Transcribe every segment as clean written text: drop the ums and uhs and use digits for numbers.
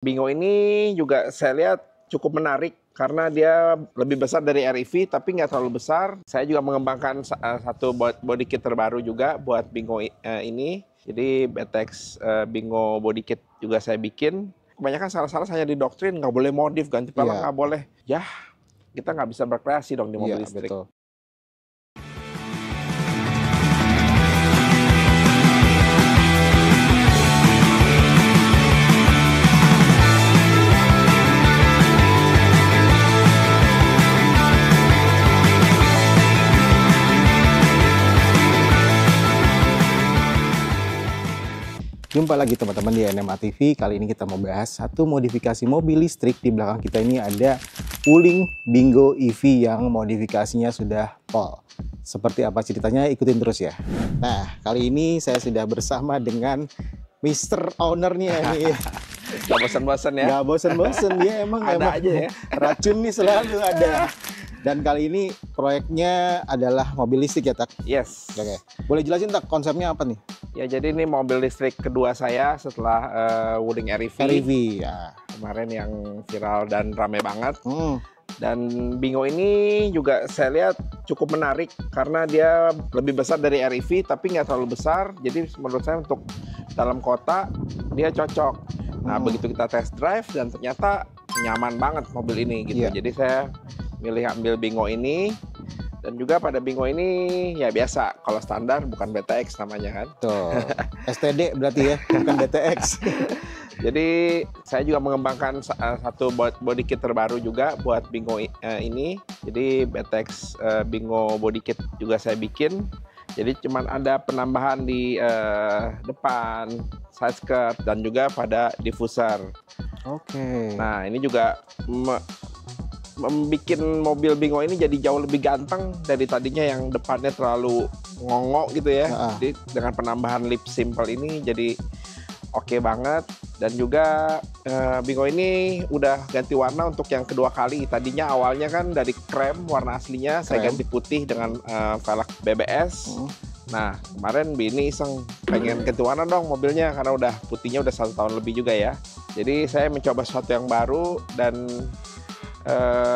Bingo ini juga saya lihat cukup menarik karena dia lebih besar dari REV tapi nggak terlalu besar. Saya juga mengembangkan satu body kit terbaru juga buat Bingo ini. Jadi BTX Bingo body kit juga saya bikin. Kebanyakan salah-salah hanya di doktrin, nggak boleh modif, ganti pelek nggak boleh. Ya, kita nggak bisa berkreasi dong di mobil listrik. Betul. Jumpa lagi teman-teman di NMA TV. Kali ini kita mau bahas satu modifikasi mobil listrik. Di belakang kita ini ada Wuling Bingo EV yang modifikasinya sudah pol. Seperti apa ceritanya, ikutin terus ya. Nah, kali ini saya sudah bersama dengan Mr. Owner-nya nih. Gak bosan-bosan ya? Gak bosan-bosan, dia emang aja ya. Racun nih selalu ada. Dan kali ini proyeknya adalah mobil listrik ya, Tak? Yes. Oke. Boleh jelasin, Tak, konsepnya apa nih? Ya, jadi ini mobil listrik kedua saya setelah Wuling REV. REV, ya. Kemarin yang viral dan rame banget. Dan Bingo ini juga saya lihat cukup menarik karena dia lebih besar dari REV tapi nggak terlalu besar. Jadi menurut saya untuk dalam kota dia cocok. Nah, begitu kita test drive dan ternyata nyaman banget mobil ini gitu. Iya. Jadi saya milih ambil Bingo ini. Dan juga pada Bingo ini ya biasa, kalau standar bukan BTX namanya kan. Tuh, STD berarti ya, bukan BTX. Jadi saya juga mengembangkan satu body kit terbaru juga buat Bingo ini. Jadi BTX Bingo body kit juga saya bikin. Jadi cuman ada penambahan di depan, side skirt, dan juga pada diffuser. Oke. Nah, ini juga membuat mobil Bingo ini jadi jauh lebih ganteng dari tadinya yang depannya terlalu ngongok gitu ya. Jadi dengan penambahan lip simple ini jadi oke banget. Dan juga Bingo ini udah ganti warna untuk yang kedua kali. Tadinya awalnya kan dari krem warna aslinya, saya ganti putih dengan velg BBS. Nah, kemarin Bini iseng pengen ganti warna dong mobilnya karena udah putihnya udah 1 tahun lebih juga ya. Jadi saya mencoba sesuatu yang baru dan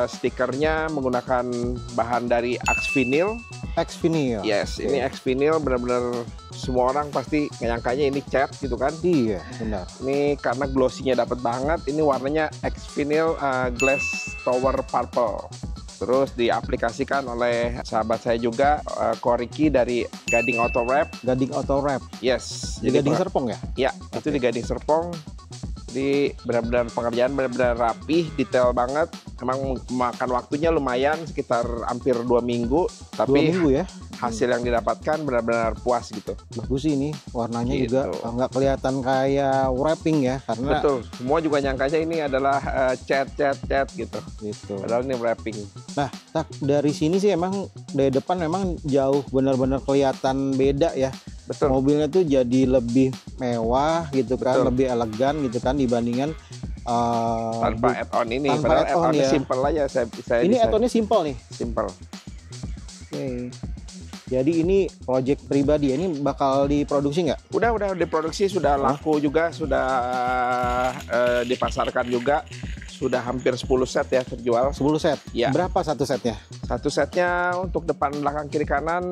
stikernya menggunakan bahan dari Axvinil. Axvinil. Yes, ini Axvinil benar-benar semua orang pasti nyangkanya ini cat gitu kan? Iya, benar. Ini karena glossy-nya dapat banget. Ini warnanya Axvinil Glass Tower Purple. Terus diaplikasikan oleh sahabat saya juga, Koriki dari Gading Auto Wrap. Gading Auto Wrap. Yes. Di Gading Serpong ya? Ya, itu di Gading Serpong. Jadi benar-benar pengerjaan benar-benar rapih, detail banget. Emang memakan waktunya lumayan, sekitar hampir 2 minggu. Tapi 2 minggu ya? Hasil yang didapatkan benar-benar puas gitu. Bagus sih ini, warnanya gitu. juga nggak kelihatan kayak wrapping ya. Karena betul, semua juga nyangkanya ini adalah cat gitu. Padahal ini wrapping. Nah, Tak, dari sini sih emang dari depan memang jauh benar-benar kelihatan beda ya. Betul. Mobilnya tuh jadi lebih mewah gitu kan, lebih elegan gitu kan dibandingkan tanpa add-on ini. Tanpa Padahal add-on add-onnya ya. simple aja. Ini add-onnya simple nih. Simple. Oke. Jadi ini project pribadi, ini bakal diproduksi nggak? Udah diproduksi, sudah laku juga, sudah dipasarkan juga. Sudah hampir 10 set ya terjual. 10 set? Ya. Berapa satu setnya? Satu setnya untuk depan, belakang, kiri, kanan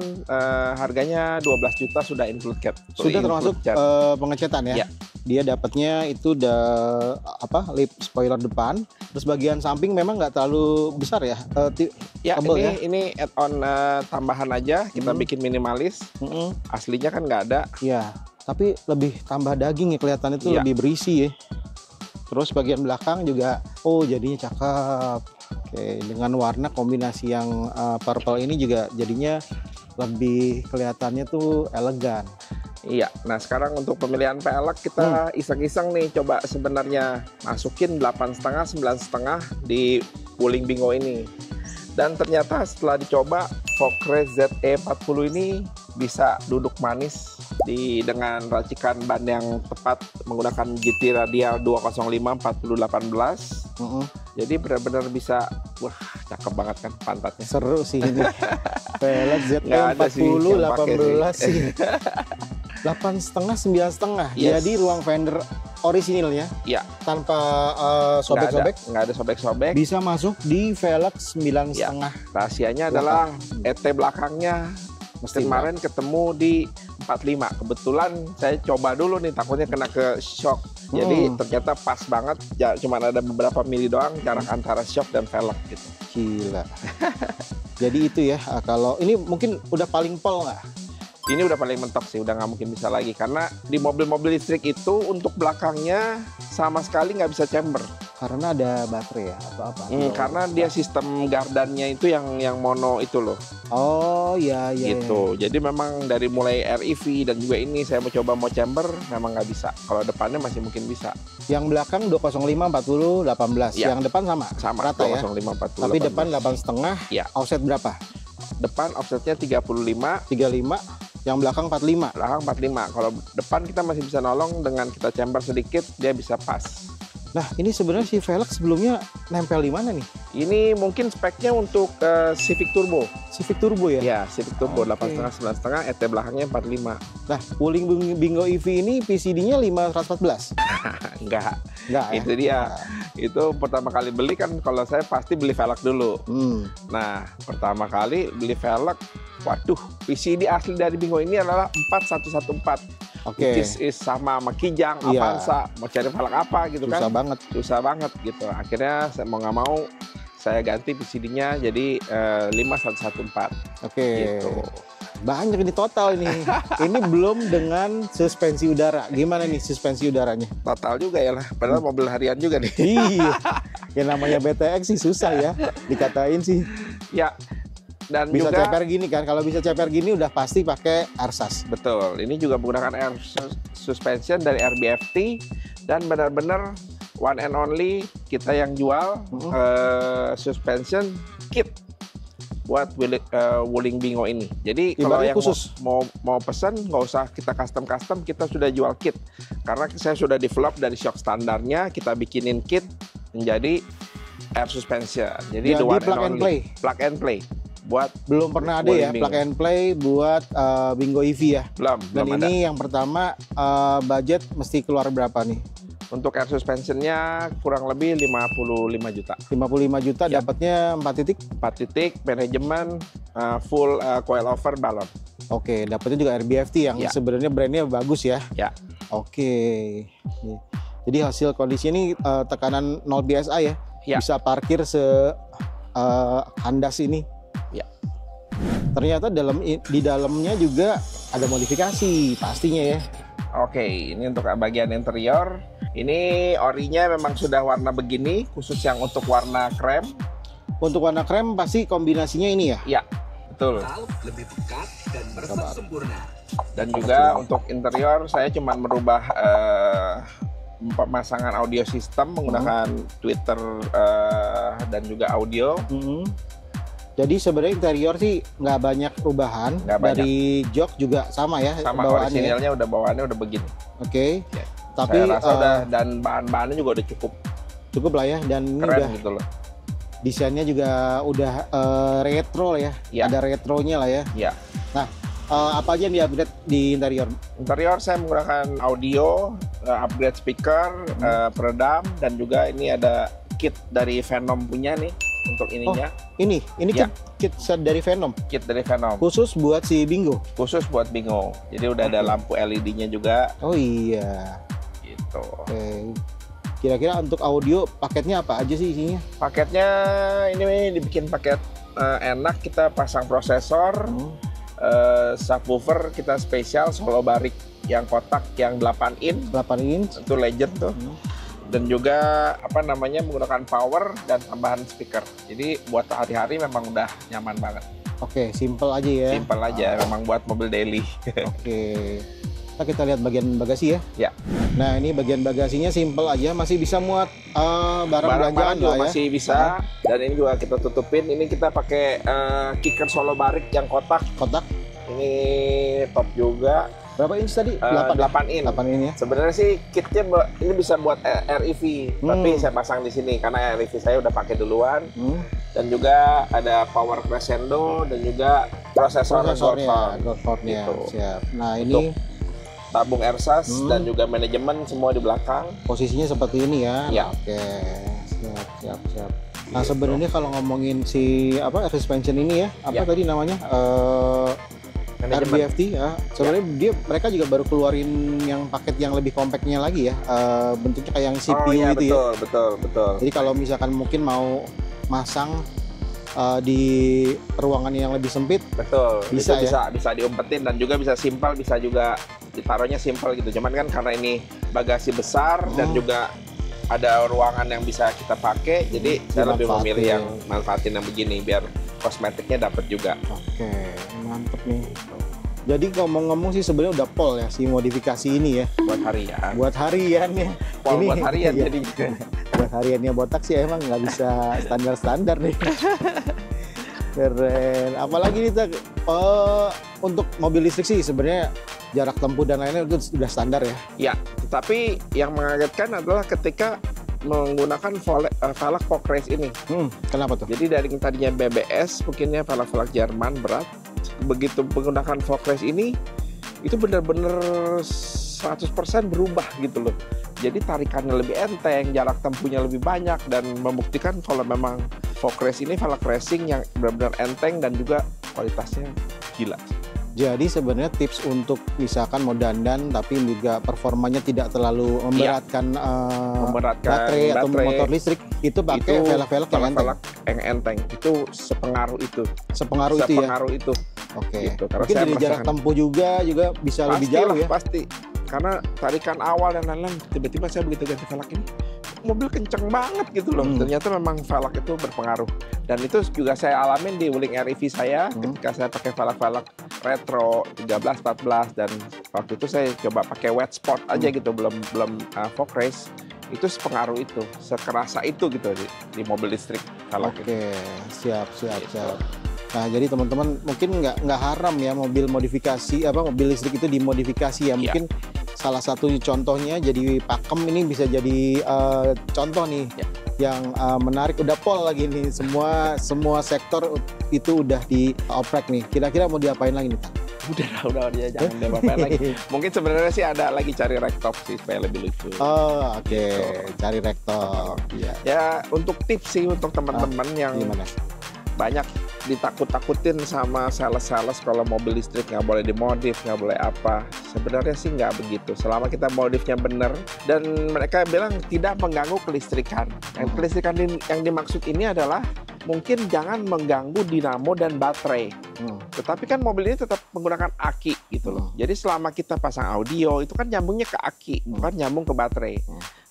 harganya 12 juta sudah include cat. Sudah termasuk pengecetan ya? Ya. Dia dapatnya itu lip spoiler depan, terus bagian samping memang nggak terlalu besar ya? Ini add-on tambahan aja, kita bikin minimalis. Aslinya kan nggak ada. Iya, tapi lebih tambah daging ya, kelihatannya itu lebih berisi ya. Terus bagian belakang juga, jadinya cakep. Oke, dengan warna kombinasi yang purple ini juga jadinya lebih kelihatannya tuh elegan. Iya, nah sekarang untuk pemilihan pelek kita iseng-iseng nih, coba sebenarnya masukin 8,5, 9,5 di Wuling Bingo ini. Dan ternyata setelah dicoba, Focus ZE40 ini bisa duduk manis dengan racikan ban yang tepat menggunakan GT radial 205 4018. Jadi benar-benar bisa, wah cakep banget kan pantatnya. Seru sih ini. Velg ZE40 18 sih. 8,5 9,5. Yes. Jadi ruang fender orisinilnya. Iya. Tanpa sobek-sobek. Nggak ada sobek-sobek. Bisa masuk di velg 9,5. Ya. Rahasianya adalah ET belakangnya kemarin ketemu di 45. Kebetulan saya coba dulu nih, takutnya kena ke shock. Jadi ternyata pas banget, ya, cuma ada beberapa mili doang jarak antara shock dan velg gitu. Gila. Jadi itu ya, kalau ini mungkin udah paling pol nggak? Ini udah paling mentok sih, udah nggak mungkin bisa lagi. Karena di mobil-mobil listrik itu untuk belakangnya sama sekali nggak bisa chamber. Karena ada baterai ya atau apa? Karena dia sistem gardannya itu yang mono itu loh. Oh iya. Gitu. Ya. Jadi memang dari mulai REV dan juga ini saya mau chamber memang nggak bisa. Kalau depannya masih mungkin bisa. Yang belakang 205 40 18. Ya. Yang depan sama rata 205 ya. 40. Tapi 18. depan 8,5. Ya. Offset berapa? Depan offsetnya 35. 35. Yang belakang 45. Belakang 45. Kalau depan kita masih bisa nolong dengan kita chamber sedikit, dia bisa pas. Nah, ini sebenarnya si velg sebelumnya nempel di mana nih? Ini mungkin speknya untuk Civic Turbo. Civic Turbo ya? Ya, Civic Turbo 8,5, 9,5, ET belakangnya 45. Nah, Wuling Bingo EV ini PCD-nya 514? Enggak ya? Itu dia. Itu pertama kali beli kan, kalau saya pasti beli velg dulu. Nah, pertama kali beli velg, waduh, PCD asli dari Bingo ini adalah 4114. Which is sama Kijang, Avanza, mau cari velg apa gitu kan. Susah banget gitu. Akhirnya saya mau nggak mau, saya ganti PCD-nya jadi 5114. Gitu. Banyak ini total ini. Ini belum dengan suspensi udara. Gimana nih suspensi udaranya? Total juga ya lah, padahal mobil harian juga nih. Iya. Yang namanya BTX sih susah ya, dikatain sih. Ya. Dan bisa juga ceper gini kan, kalau bisa ceper gini udah pasti pakai Arsas. Betul, ini juga menggunakan air suspension dari RBFT dan benar-benar one and only kita yang jual suspension kit buat Wuling Bingo ini. Jadi kalau yang khusus mau pesan nggak usah kita custom, kita sudah jual kit. Karena saya sudah develop dari shock standarnya, kita bikinin kit menjadi air suspension. Jadi plug and play. Belum pernah ada ya plug and play buat Bingo EV ya. Dan ini ada. Yang pertama budget mesti keluar berapa nih? Untuk air suspensionnya kurang lebih 55 juta. 55 juta ya. Dapatnya 4 titik? 4 titik, manajemen, full coil over balon. Oke, dapatnya juga RBFT yang sebenarnya brandnya bagus ya. Ya. Oke. Jadi hasil kondisi ini tekanan 0 PSI ya. Bisa parkir kandas ini. Ya. Ternyata di dalamnya juga ada modifikasi pastinya ya. Oke, ini untuk bagian interior. Ini orinya memang sudah warna begini, khusus yang untuk warna krem. Untuk warna krem pasti kombinasinya ini ya? Ya, betul. Lebih pekat dan meresap sempurna. Dan juga untuk interior saya cuma merubah pemasangan audio system menggunakan Twitter dan juga audio. Jadi sebenarnya interior sih nggak banyak perubahan. Dari jok juga sama ya. Sama, orisinilnya bawaannya udah begini. Oke. Ya. Tapi saya rasa udah, dan bahan-bahannya juga udah cukup lah ya. Dan ini keren udah gitu loh. Desainnya juga udah retro ya. Ada retronya lah ya. Iya. Nah, apa aja yang di-upgrade di interior? Interior saya menggunakan audio, upgrade speaker, peredam, dan juga ini ada kit dari Venom punya nih. Untuk ininya. Ini kit set dari Venom. Kit dari Venom. Khusus buat si Bingo. Khusus buat Bingo. Jadi udah ada lampu LED-nya juga. Oh iya. Gitu. Oke. Kira-kira untuk audio paketnya apa aja sih isinya? Paketnya ini dibikin paket enak, kita pasang prosesor, subwoofer kita spesial solo barik yang kotak yang 8 inch. 8 inch. Itu legend tuh. Dan juga menggunakan power dan tambahan speaker. Jadi buat hari-hari memang udah nyaman banget. Oke, simple aja ya. Simple aja, memang buat mobil daily. Oke. Nah, kita lihat bagian bagasi ya. Ya. Nah, ini bagian bagasinya simple aja, masih bisa muat barang belanjaan juga lah ya. Masih bisa. Dan ini juga kita tutupin. Ini kita pakai kicker solo barik yang kotak. Ini top juga. Berapa inch tadi? 8 inch. 8 inch ya. Sebenarnya sih kitnya ini bisa buat REV, tapi saya pasang di sini karena REV saya udah pakai duluan. Dan juga ada power crescendo dan juga prosesornya. Gitu. Siap. Nah, ini tabung ersas dan juga manajemen semua di belakang. Posisinya seperti ini ya. Ya. Oke, siap. Nah, sebenarnya kalau ngomongin si air suspension ini ya, tadi namanya? RBFT ya. Sebenarnya mereka juga baru keluarin yang paket yang lebih compactnya lagi ya. Bentuknya kayak yang CPU gitu ya. Betul. Jadi kalau misalkan mungkin mau masang di ruangan yang lebih sempit, betul, bisa diumpetin dan juga bisa simpel, bisa juga ditaruhnya simpel gitu. Cuman kan karena ini bagasi besar dan juga ada ruangan yang bisa kita pakai, jadi saya lebih memilih yang manfaatin yang begini biar kosmetiknya dapat juga. Oke, mantep nih. Jadi ngomong-ngomong sih sebenarnya udah pol ya si modifikasi ini ya. Buat harian. Buat harian ya. Pol buat harian jadi. Buat hariannya botak sih emang nggak bisa standar-standar nih. Keren. Apalagi nih untuk mobil listrik sih sebenarnya jarak tempuh dan lainnya itu sudah standar ya. Ya, tetapi yang mengagetkan adalah ketika menggunakan velg fog race ini. Kenapa tuh? Jadi dari tadinya BBS mungkinnya velg Jerman berat, begitu menggunakan fog race ini itu benar-benar 100% berubah gitu loh. Jadi tarikannya lebih enteng, jarak tempuhnya lebih banyak dan membuktikan kalau memang fog race ini velg racing yang benar-benar enteng dan juga kualitasnya gila. Jadi sebenarnya tips untuk misalkan mau dandan tapi juga performanya tidak terlalu memberatkan, baterai atau motor listrik itu pakai velg yang enteng. Itu sepengaruh itu. Sepengaruh itu. Oke. Gitu. Mungkin dari jarak tempuh juga bisa lebih jauh ya. Pasti. Karena tarikan awal dan lain-lain tiba-tiba saya begitu ganti velg ini mobil kenceng banget gitu loh. Ternyata memang velg itu berpengaruh. Dan itu juga saya alamin di Wuling REV saya ketika saya pakai velg retro 13-14 dan waktu itu saya coba pakai wet spot aja gitu, belum fog race. Itu sepengaruh itu, sekerasa itu gitu di mobil listrik velg. Oke, siap. Nah, jadi teman-teman mungkin nggak haram ya mobil listrik itu dimodifikasi ya. Mungkin salah satu contohnya jadi pakem ini bisa jadi contoh nih yang menarik. Udah pol lagi nih, semua sektor itu udah dioprek nih. Kira-kira mau diapain lagi nih? Udah dia jangan diapain lagi. Mungkin sebenarnya sih ada lagi cari racktop sih supaya lebih lucu. Oh, oke. Cari racktop. Ya untuk tips sih untuk teman-teman yang gimana? Banyak ditakut-takutin sama sales-sales kalau mobil listrik nggak boleh dimodif, nggak boleh apa. Sebenarnya sih nggak begitu. Selama kita modifnya benar dan mereka bilang tidak mengganggu kelistrikan. Yang kelistrikan yang dimaksud ini adalah mungkin jangan mengganggu dinamo dan baterai. Tetapi kan mobil ini tetap menggunakan aki gitu loh. Jadi selama kita pasang audio itu kan nyambungnya ke aki, bukan nyambung ke baterai.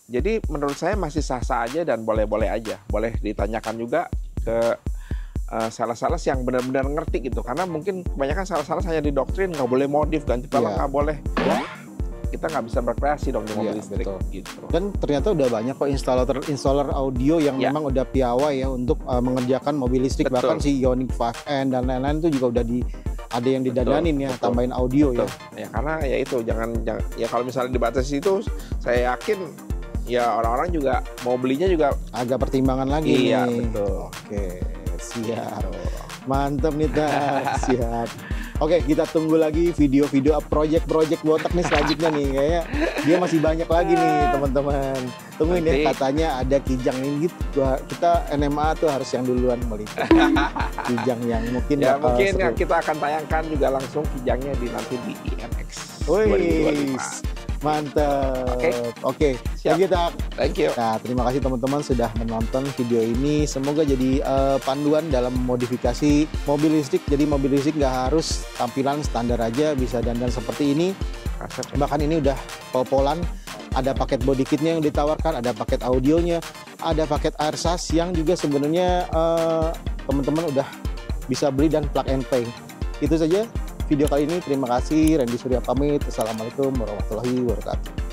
Jadi menurut saya masih sah-sah aja dan boleh-boleh aja. Boleh ditanyakan juga ke sales-sales yang benar-benar ngerti gitu, karena mungkin kebanyakan sales-sales hanya didoktrin nggak boleh modif, ganti velg nggak boleh. Kita nggak bisa berkreasi dong di mobil listrik gitu. Dan ternyata udah banyak kok installer audio yang memang udah piawai ya untuk mengerjakan mobil listrik. Bahkan si Ioniq 5N dan lain-lain itu juga udah ada yang didadanin ya, tambahin audio ya. Ya karena ya itu jangan ya kalau misalnya dibatasi itu saya yakin ya orang-orang juga mau belinya juga agak pertimbangan lagi. Iya, nih. betul. Oke. Siap, mantep nih siap. Oke, kita tunggu lagi video-video project botak nih selanjutnya nih. Kayaknya dia masih banyak lagi nih teman-teman. Tungguin ya, katanya ada kijang ini gitu. Kita NMA tuh harus yang duluan meliput. Kijang yang mungkin mungkin kita akan tayangkan juga langsung kijangnya nanti di IMX 2025. Mantap. Oke. Thank you. Nah, terima kasih teman-teman sudah menonton video ini. Semoga jadi panduan dalam modifikasi mobil listrik. Jadi mobil listrik nggak harus tampilan standar aja, bisa dandan seperti ini. Bahkan ini udah pol-polan. Ada paket body kitnya yang ditawarkan, ada paket audionya, ada paket ersas yang juga sebenarnya teman-teman udah bisa beli dan plug and play. Itu saja video kali ini. Terima kasih. Randy Surya pamit. Assalamualaikum warahmatullahi wabarakatuh.